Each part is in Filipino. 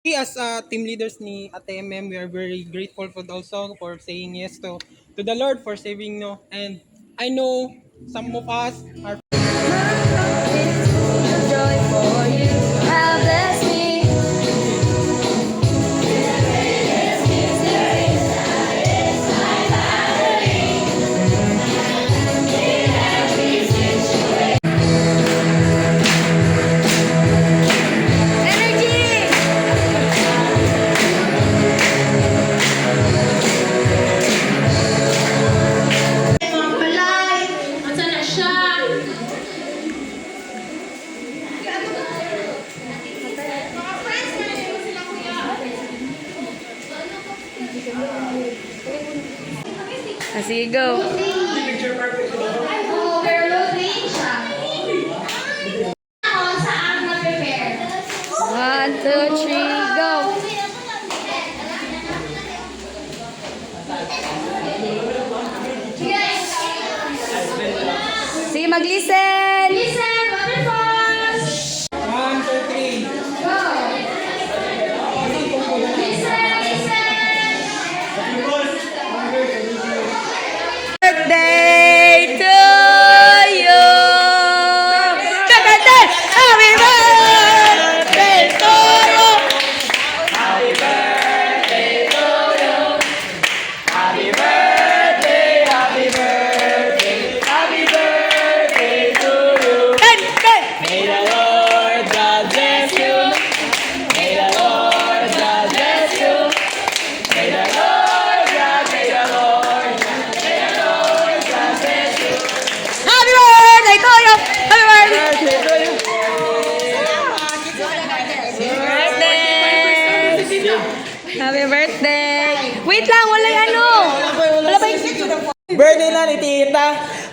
We as team leaders ni ATMM, we are very grateful for also for saying yes to the Lord for saving no. And I know some of us are Joy for you, how bless me. Energy! Sige, go. One, two, three, go. Sige, mag-listen. Listen, waterfalls. 1, 2, 3. Go. Listen, listen. Birthday to you. Kakante, happy birthday to you. Happy birthday to you. Happy birthday, happy birthday, happy birthday to you. May the Lord God bless you. May the Lord God bless you. May the Lord God, may the Lord God, may the Lord God bless you. Happy birthday to you. Happy birthday. Birthday to you. Happy birthday. Wait lang, wala yung ano. Wala ba yung Birthday na ni Tita.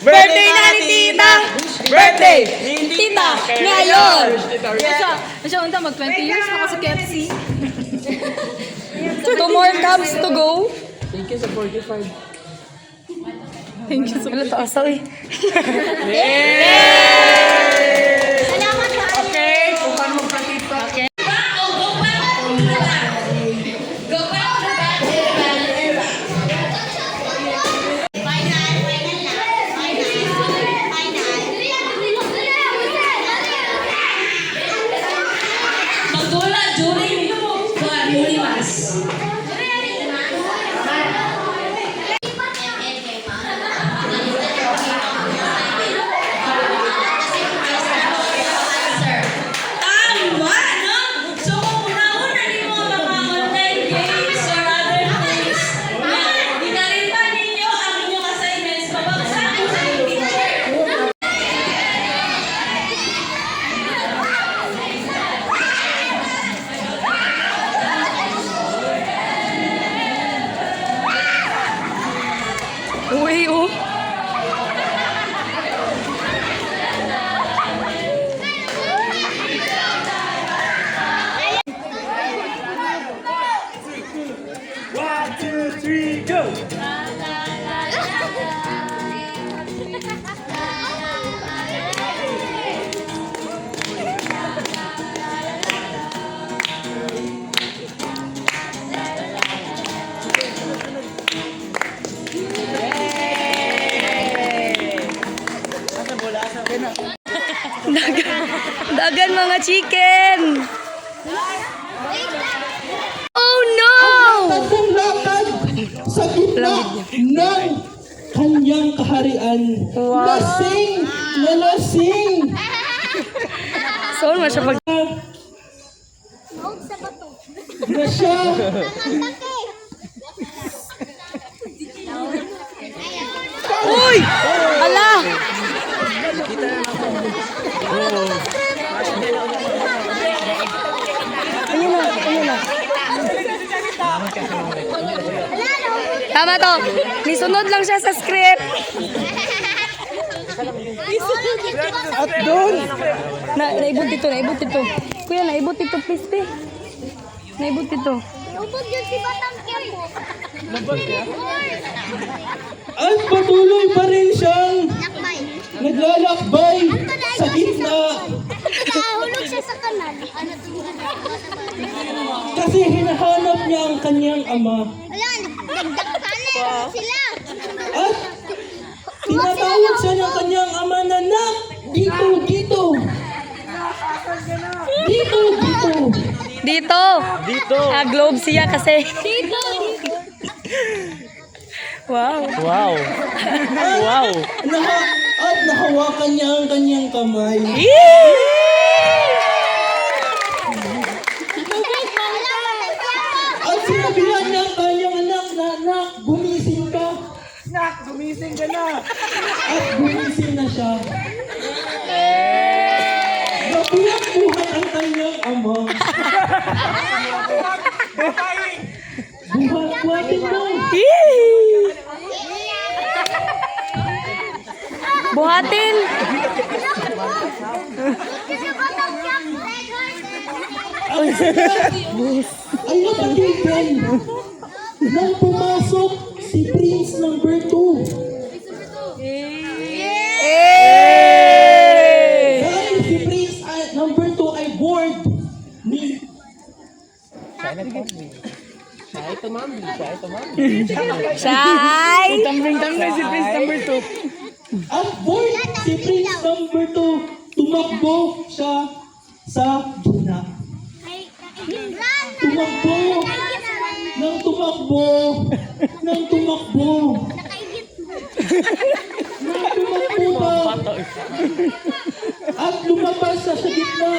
birthday na ni Tita. Birthday. Tita, ngayon. Siya unta mag 20 years na ako sa KFC. Two more cups to go. Thank you sa 45. Thank you so much. Wala to Okay, kung paano magpatito. Okay. Magdula during Bulimas. Tama, no? So kung una-una ni mo mga online games or other things, di na rin pa ninyo ang inyong assignments pabagsakin sa inyong teacher. Uy, oh. One, two, three, go! Dagan mga chicken. Oh no! Kung lakad sa gitna ng kanyang kaharian. Wow. Lasing na lasing. So, masya pag... Na siya. Uy! Ala! Ayun na, ayun na. Tama to. Nisunod lang siya sa script. At doon. Naibot dito, naibot dito. Kuya, naibot dito, please, te. Naibot dito. Ubod yun si Batang Kiambo. At patuloy pa rin siyang Lakbay. naglalakbay sa gitna Nakahulog siya sa kanila. Kasi hinahanap niya ang kanyang ama. Wala, nagdagdagan sila. At tinatawag siya ng kanyang ama na, "Nak, dito, dito. Dito, dito." Dito. Dito. Globe siya kasi. Dito. Wow. Wow. Wow. At nahawakan niya ang kanyang kamay. At sinabihan niya ang kanyang anak na, "Anak, gumising ka." Nak, gumising ka na. At gumising na siya. Nabuhat-buhat ang kanyang ama. Buhat-buhatin mo. Buhatin. Ay napatigan. Nang pumasok si Prince number 2. Dahil si Prince number 2 ay bored ni Siya ay. Tambring si Prince number 2. at bored si Prince number 2. Tumakbo siya sa gina. Tumakbo. Nang tumakbo. Nang tumakbo. Nang tumakbo ba? At lumabas siya sa gitna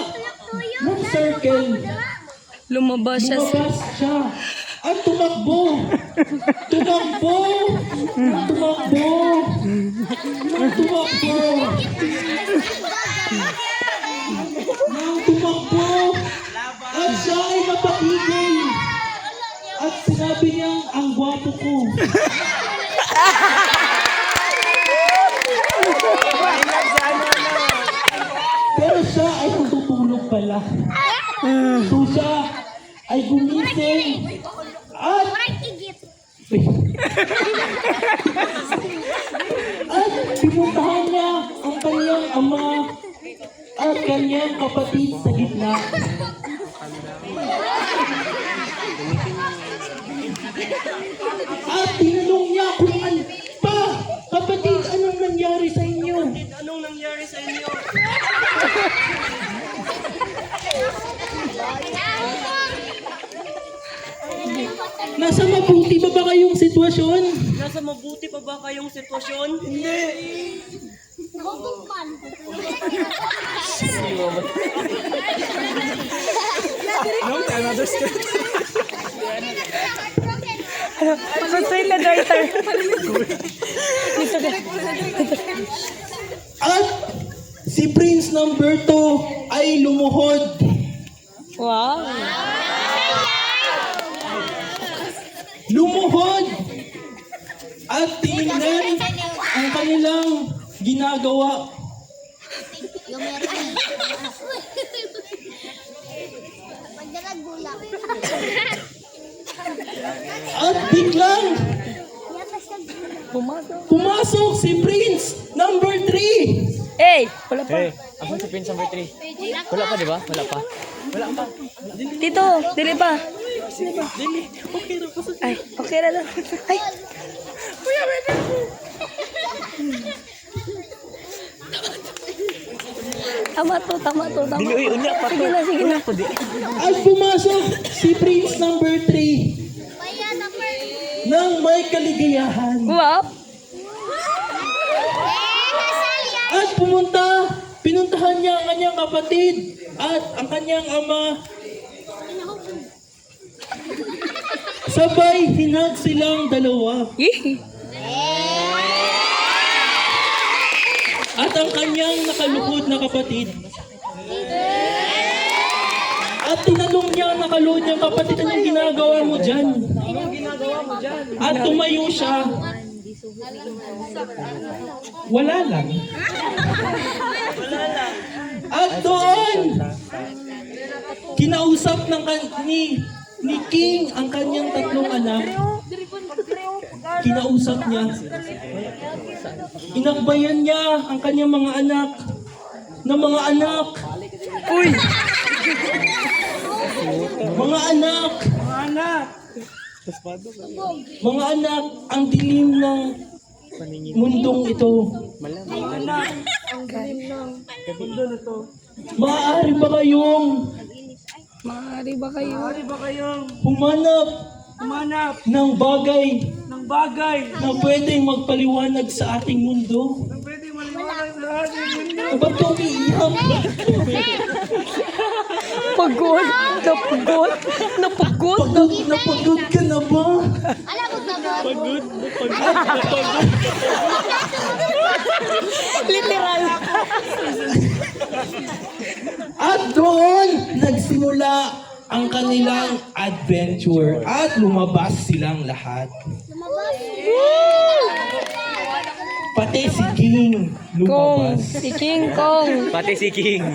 ng circle. Lumabas siya. Lumabas siya. At tumakbo. Tumakbo. Tumakbo. Nang tumakbo. Nang tumakbo. At siya ay napatigil. At sinabi niya, "Ang gwapo ko." Pero siya ay natutulog pala. So siya ay gumising. At pinuntahan niya ang kanyang ama at kanyang kapatid sa gitna. At tinanong niya kung ano pa, "Kapatid, anong nangyari sa inyo?" Anong nangyari sa inyo? Nasa mabuti ba kayong sitwasyon? Nasa mabuti pa ba kayong sitwasyon? Pagsusuin na writer. At si Prince number 2 ay lumuhod. Wow. Lumuhod at tingnan ang kanilang ginagawa. At biglang pumasok si Prince number 3. Eh, wala pa. Hey, ako si Prince number 3. Wala pa, di ba? Wala pa. Wala pa. Dito, dili pa. Ay, okay na lang. Ay. Tama to, tama to, tama. Dili, uy, unya pa to. Sige na, sige na. At pumasok si Prince number 3 nang may kaligayahan. Wow. At pinuntahan niya ang kanyang kapatid at ang kanyang ama. Sabay hinag silang dalawa. Yee. At ang kanyang nakalukod na kapatid. At tinanong niya ang nakalukod niyang kapatid, "Anong ginagawa mo dyan?" At tumayo siya. Wala lang. At doon, kinausap ni King ang kanyang tatlong anak. Kinausap niya. Inakbayan niya ang kanyang mga anak na mga anak. Uy. Mga anak, mga anak, ang dilim ng mundong ito. Maaari ba kayong humanap ng bagay na pwedeng magpaliwanag sa ating mundo? Ba't ka umiiyak? Pagod. Napagod. Napagod. Napagod ka na ba? Alam mo ba? Literal. At doon nagsimula ang kanilang adventure at lumabas silang lahat. Pati si King Kong. lumabas. Si King Kong. Pati si King.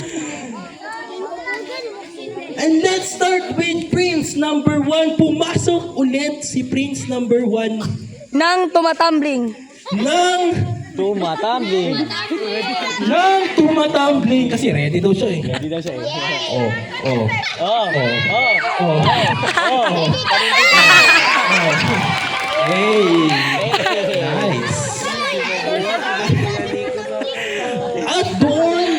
And let's start with Prince number 1. Pumasok ulit si Prince number 1 Nang tumatambling. ng tumatambling kasi ready daw siya eh. Hindi daw siya eh. Oh. Hey. Nice. At doon,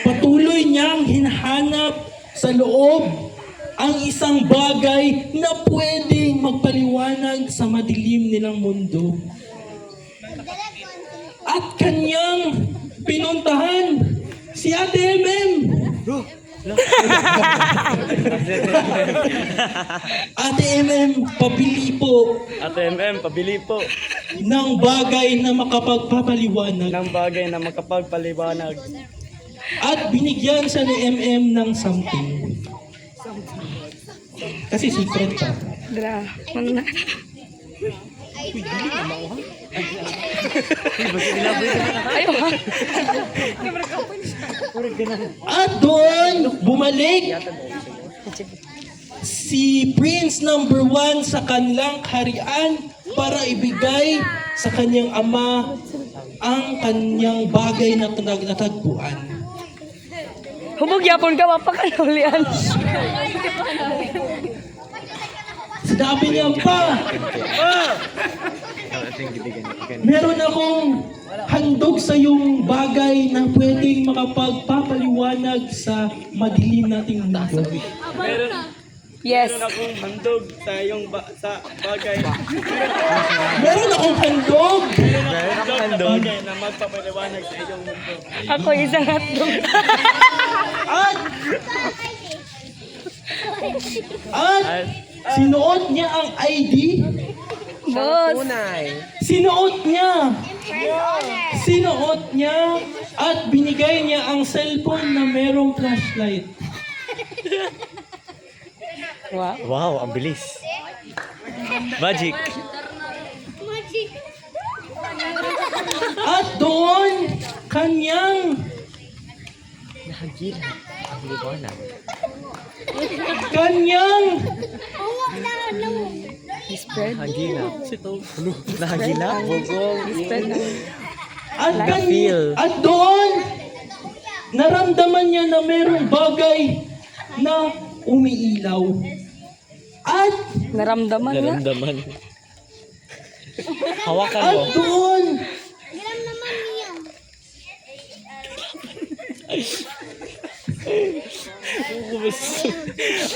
patuloy niyang hinahanap sa loob ang isang bagay na pwedeng magpaliwanag sa madilim nilang mundo. At kanyang pinuntahan si Ate MM. Ate MM, pabili po Ate MM, pabili po ng bagay na makapagpapaliwanag. ng bagay na makapagpaliwanag. At binigyan siya ni MM ng something. Kasi secret siya. Dra. Ayaw ha. At doon, bumalik si Prince number 1 sa kanilang kaharian para ibigay sa kanyang ama ang kanyang bagay na natagpuan. Hubog yapon ka, mapakanulian. Sinabi niya pa, meron akong handog sa iyong bagay na pwedeng makapagpapaliwanag sa madilim nating mundo. Yes. Meron akong handog sa iyong sa bagay. Meron akong handog! Handog sa bagay na magpapaliwanag sa iyong mundo. Ako isang hotdog. At sinuot niya ang ID. Boss. Sinuot niya at binigay niya ang cellphone na merong flashlight. Wow. Wow, ang bilis. Magic. At doon, kanyang Spread. Nahagila. Spread. at doon, naramdaman niya na merong bagay na umiilaw. At Naramdaman nga. Naramdaman. Hawakan mo. At doon, Giram naman niya.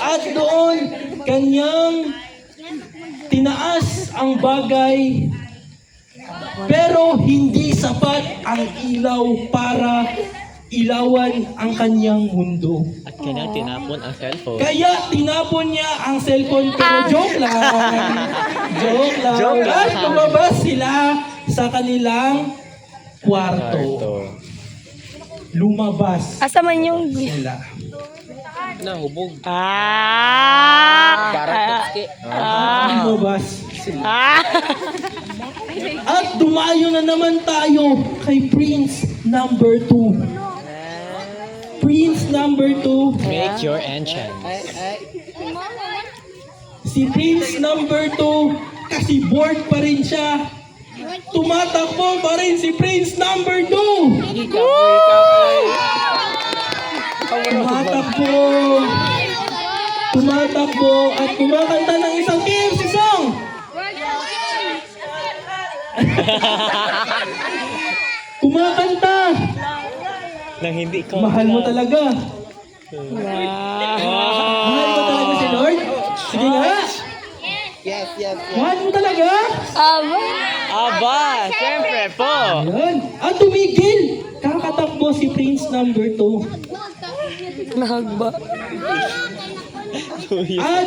at doon, kanyang tinaas ang bagay, pero hindi sapat ang ilaw para ilawan ang kanyang mundo. At kanyang tinapon ang cellphone. Kaya tinapon niya ang cellphone, pero joke lang. Joke lang. Joke lang. At lumabas sila sa kanilang kwarto. Lumabas Asa man yung... sila. Nahubog. Lumabas sila. At dumayo na naman tayo kay Prince number 2. Prince number 2. Make your enchant. Si Prince number 2, kasi bored pa rin siya. Tumatakbo pa rin si Prince number 2. tumatakbo at kumakanta ng isang KFC song. Kumakanta. Nang hindi ko. Mahal mo talaga. Mahal mo talaga si Lord? Sige nga. Yes. Mahal mo talaga? Aba, siyempre po. Ayan. At tumigil. Kakatakbo si Prince number 2. Nahagba. At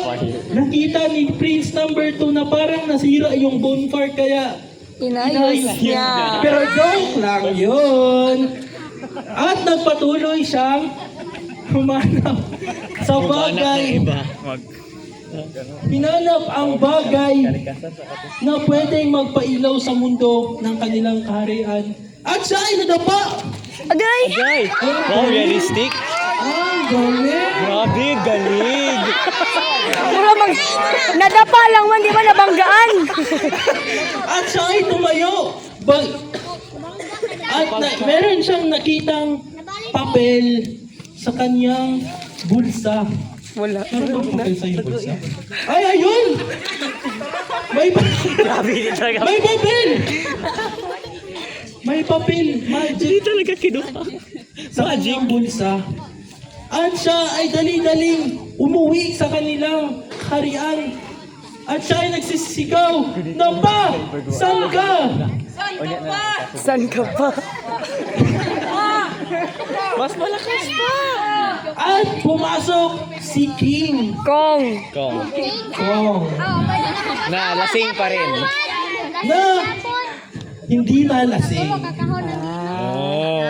nakita ni Prince number 2 na parang nasira yung bonfire kaya Inayos niya. pero joke lang yun. At nagpatuloy siyang humanap sa bagay. Hinanap ang bagay na pwedeng magpailaw sa mundo ng kanilang kaharian. At siya ay nadapa. Agay! Ay, wow, realistic. Ang galing. Grabe, galing. Mura nadapa lang man, di ba nabanggaan? At siya ay tumayo. At meron siyang nakitang papel sa kanyang bulsa. Wala. Meron bang papel sa iyong bulsa? Ay, ayun! Grabe, hindi talaga. May papel! May papel, Hindi magic talaga kinuha. sa kanyang bulsa. At siya ay dali-daling umuwi sa kanilang harian. At siya ay nagsisigaw, Napa! Saan ka? San ka pa? Mas malakas pa. At pumasok si King Kong. Kong. Kong Na, lasing pa rin. na hindi nalasing. Oh.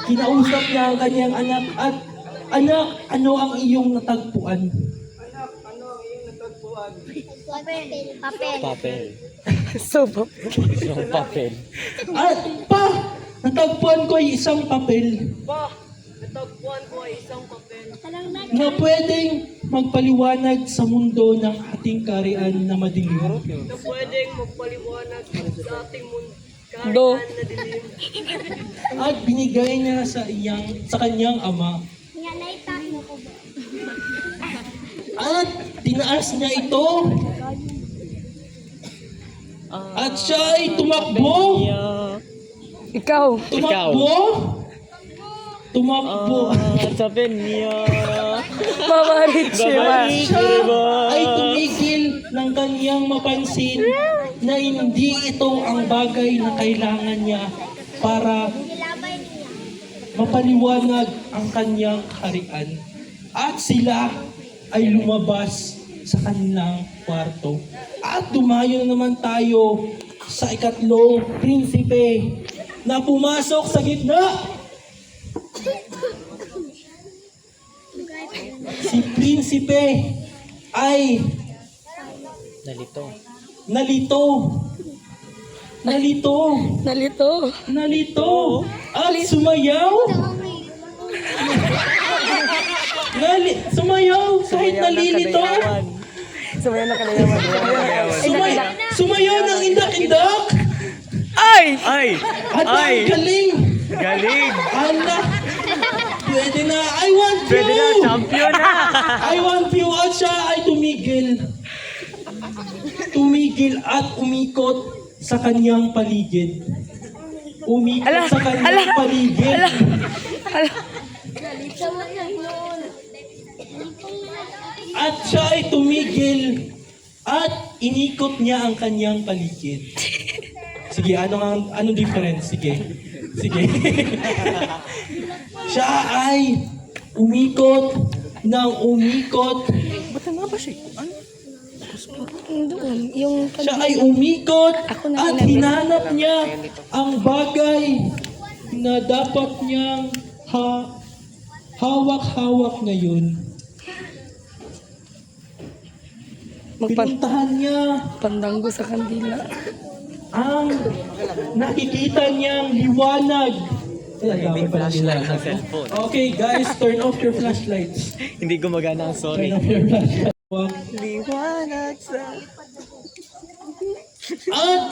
Kinausap niya ang kanyang anak at anak, ano ang iyong natagpuan? Papel. Papel. So, Yung papel. At natagpuan ko ay isang papel. Na pwedeng magpaliwanag sa mundo ng ating karian na madilim. do. At binigay niya sa kanyang ama. At tinaas niya ito. At siya ay tumakbo. Ikaw. Tumakbo. Sabi niya. Mawarit siya. Siya ay tumigil ng kanyang mapansin na hindi ito ang bagay na kailangan niya para mapaliwanag ang kanyang kaharian. At sila ay lumabas sa kanilang kwarto. At dumayo na naman tayo sa ikatlong prinsipe na pumasok sa gitna. Si prinsipe ay nalito at sumayaw kahit nalilito. Sumayaw ng indak-indak. Ay! At ang galing. Galing. Ala, pwede na. I want you. Pwede na, champion na. I want you. At siya ay tumigil at umikot sa kanyang paligid. At siya ay tumigil at inikot niya ang kanyang paligid. Sige, anong difference? Sige. Siya ay umikot ng umikot. Siya ay umikot at hinanap niya ang bagay na dapat niyang hawak-hawak ngayon. Pinuntahan niya Pandanggo sa kandila. ang nakikita niyang liwanag. Okay guys, turn off your flashlights. Hindi gumagana ang sorry. Turn off your flashlights. Liwanag sa... At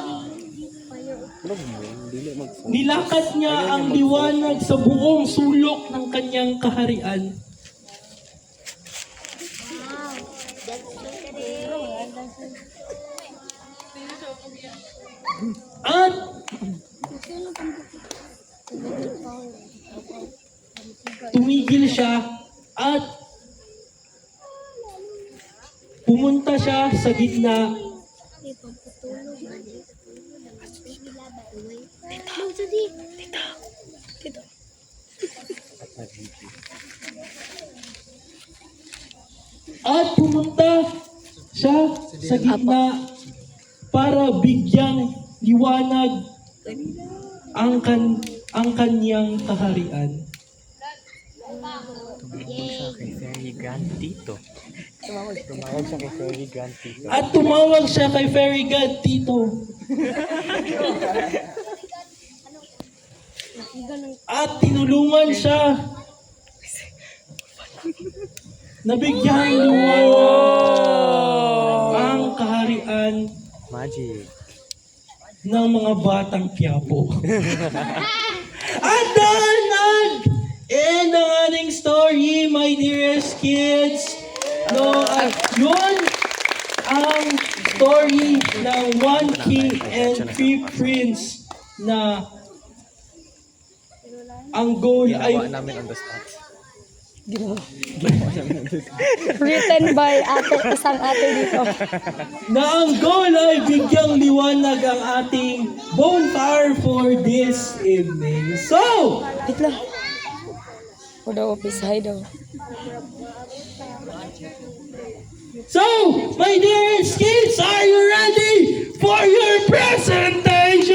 Nilakad niya ang liwanag sa buong sulok ng kanyang kaharian. At tumigil siya at pumunta siya sa gitna. At pumunta siya sa gitna para bigyang liwanag ang kanyang kaharian. At tumawag siya kay Fairy God Tito. At tinulungan siya na bigyang liwanag ang kaharian ng mga batang Quiapo. At and ang ating story, my dearest kids. No, at yun ang story ng One King and Three Prince na ang goal ay Written by isang ate dito. na ang goal ay bigyang liwanag ang ating bonfire for this evening. So, Wait lang. O daw, pisahay daw. my dearest kids, are you ready for your presentation?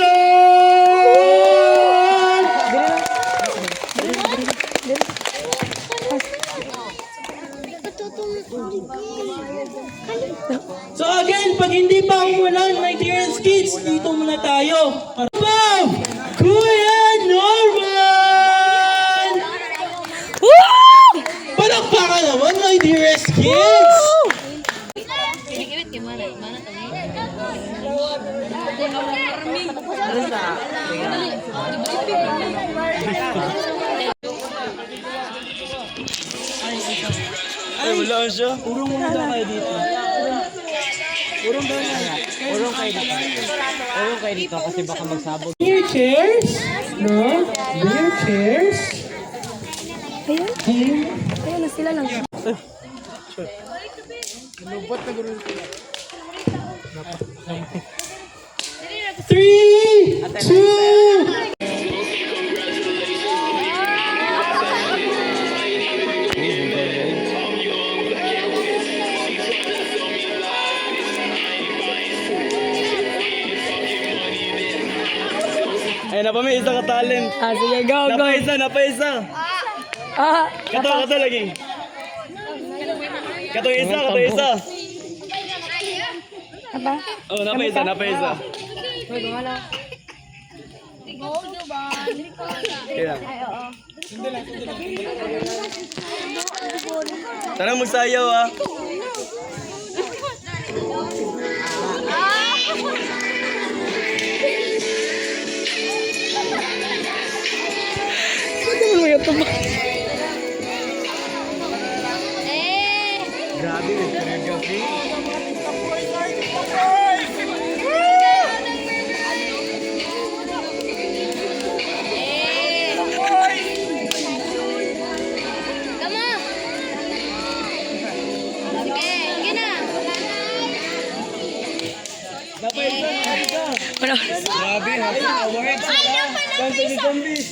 So again, pag hindi pa umulan, my dearest kids, dito muna tayo. Bob! Kuya Norman! Palakpakan naman, my dearest kids! Ay, wala siya. Urong muna daw kayo dito. Urong kayo dito kasi baka magsabog. Your chairs? No? Your chairs? Ayun. Ayun na sila lang. Three, two, Ay, napamay isa ka talent. Sige, go, go. Napaisa. Kato lagi. Kato isa. Apa? Oh, napaisa. Kaya. Tara magsayaw ah. Grabe, nagkaragabi. Grabe, happy awards sila. Basta ni Zombie.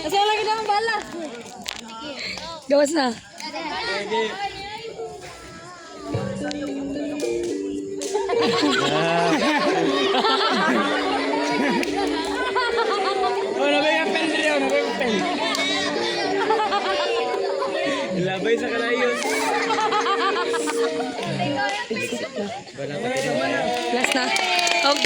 Kasi wala ka ng bala. Gawas na. Oh, nabay ang pen dito, nabay ang pen. Labay sa kalayos. Last na. Okay.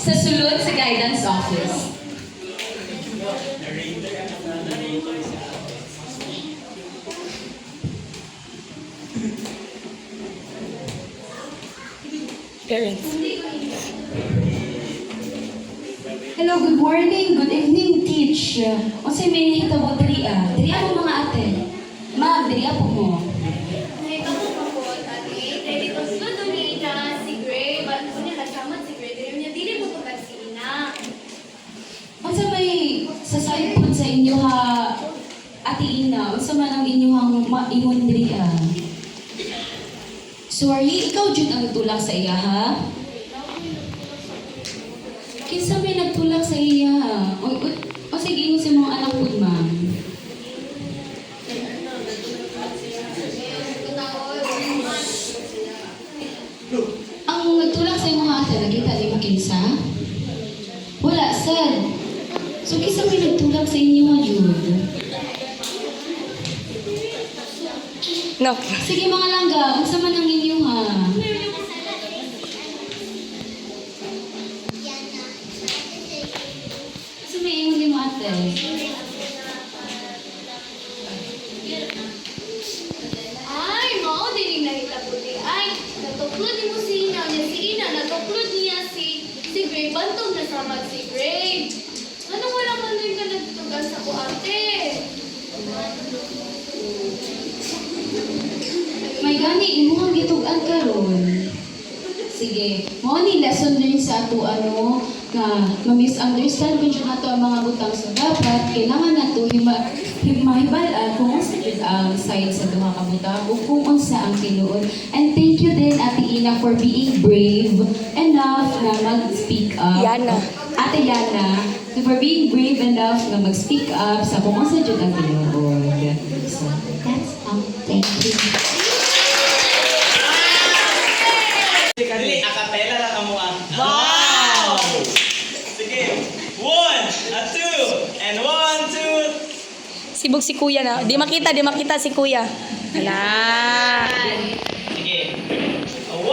Sa sulod sa guidance office. Parents. Hello, good morning, good evening, teach. O say may hitabo diri ah. Diri ako mga ate. Ma'am, diri ako mo. Nakita ko pa po, ate. Dahil ito sudo ni Ina, si Gray. Ba't ko niya nagkamat si Gray? Dahil niya, dili mo ito si Ina. Unsa may sasayo po sa inyo ha, ate Ina? Unsa man ang inyong maingon diri ah? Sorry, ikaw jud ang nagtulak sa iya ha? Kinsa may nagtulak sa iya ha? O sige, ingon sa mga anak po, ma'am. Ang nagtulak sa imong ate, nakita di ba kinsa? Wala, sad. So, kinsa may nagtulak sa inyo nga, Jude? No. Sige mga langga, unsa man ang inyo ha? Unsa may ingon ni mo ate? Ay, mao din yung nakita po di. Ay, natuklod ni mo si Ina. Niya si Ina, natuklod niya si Gray. Bantog na samad si Gray. Anong wala man din ka nagtugas ako, ate? May gani, imo ang gitugan karon. Sige, mo ni lesson learned sa ato ano nga ma-misunderstand kung siya ato ang mga butang so dapat kailangan nato mahibal kung unsa jud ang side sa duha ka butang ug kung unsa ang tinuod. And thank you din Ate Ina for being brave enough na mag-speak up. Yana. Ate Yana, for being brave enough na mag-speak up sa kung unsa jud ang tinuod. So, that's all. Thank you. Dili, akapela lang ang mga. Wow! Sige. 1, 2, and 1, 2. Sibog si kuya na. Di makita si kuya. Hala. Sige. 1,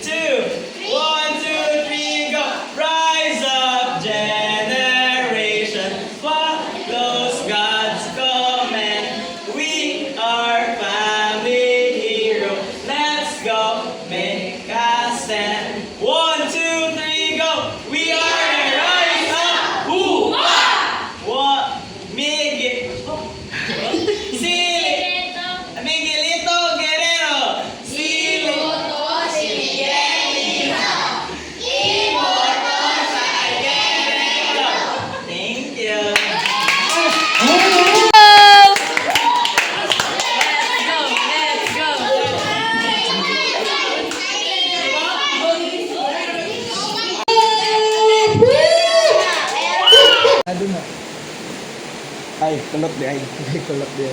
2, 1, 2, 3, go. Rise up, generation. Follows God's command. We are family hero. Let's go, make a stand. 1, 2, 3, go. We are the rise up. Who? What? Miguelito Guerrero. Thank you. Ay, kulot di ay. Kulot di ay.